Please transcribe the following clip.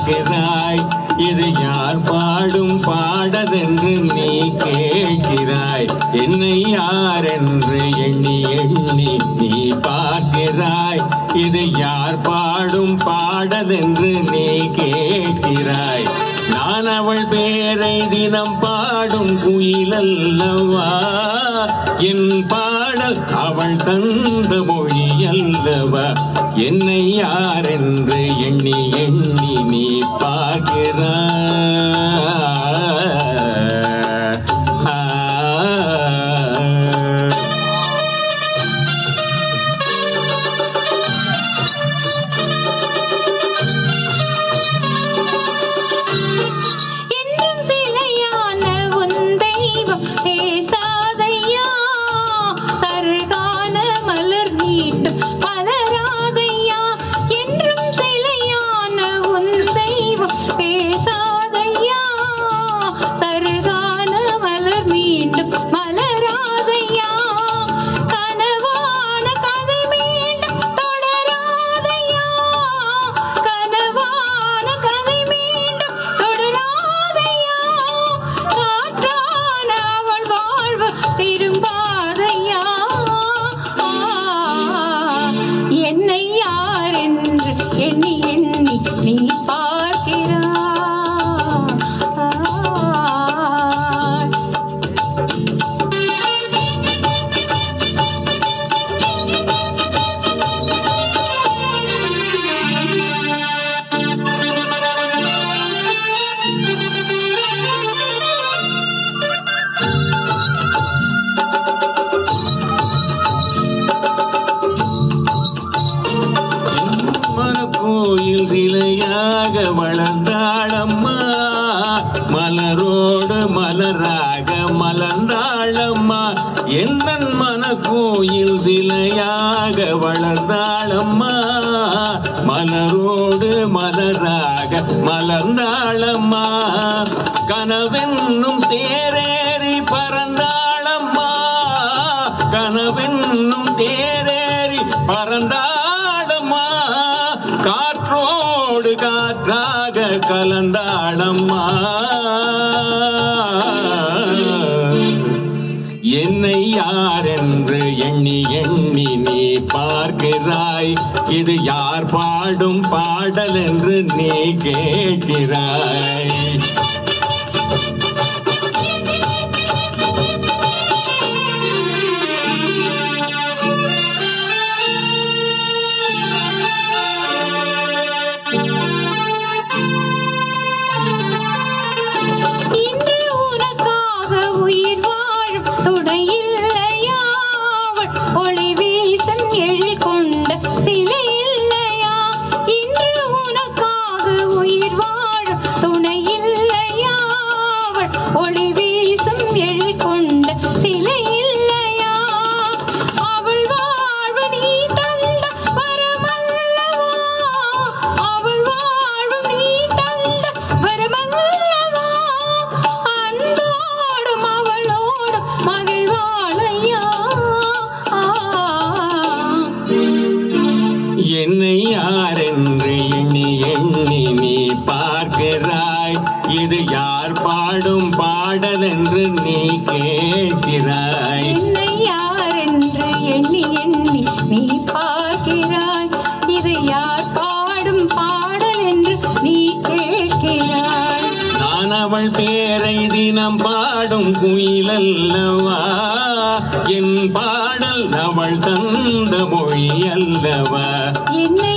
பார்க்கிறாய். இது யார் பாடும் பாடதென்று நீ கேட்கிறாய். என்னை யார் என்று எண்ணி எண்ணி நீ பார்க்கிறாய். இது யார் பாடும் பாடதென்று நீ கேட்கிறாய். நான் அவள் பேரை தினம் பாடும் குயிலல்லவா. என் பாடல் அவள் தந்த மொழி அல்லவா. என்னை யார் என்று எண்ணி எண்ணி நீ பார்க்கிறாய். என்னை யார் என்று எண்ணி எண்ணி நீ பார்க்கிறாய். கோயில் சிலையாக வளர்ந்தாளம்மா. மலரோடு மலராக மலர்ந்தாளம்மா. எந்த மன கோயில் சிலையாக வளர்ந்தாளம்மா. மலரோடு மலராக மலர்ந்தாளம்மா. கனவென்னும் தேரேறி பறந்தாளம்மா. கனவென்னும் தேரேறி பறந்தாளம்மா. காற்றோடு காற்றாக கலந்தாளம்மா. என்னை யார் என்று எண்ணி எண்ணி நீ பார்க்கிறாய். இது யார் பாடும் பாடல் என்று நீ கேட்கிறாய். என்னை யார் என்று எண்ணி எண்ணி நீ பார்க்கிறாய். இது யார் பாடும் பாடல் என்று நீ கேட்கிறாய். என்னை யார் என்று எண்ணி எண்ணி நீ பார்க்கிறாய். இது யார் பாடும் பாடல் என்று நீ கேட்கிறாய். நான் அவள் பேரை தினம் பாடும் குயிலல்லவா. என் பாடல் அவள் தந்த மொழி அல்லவா. என்னை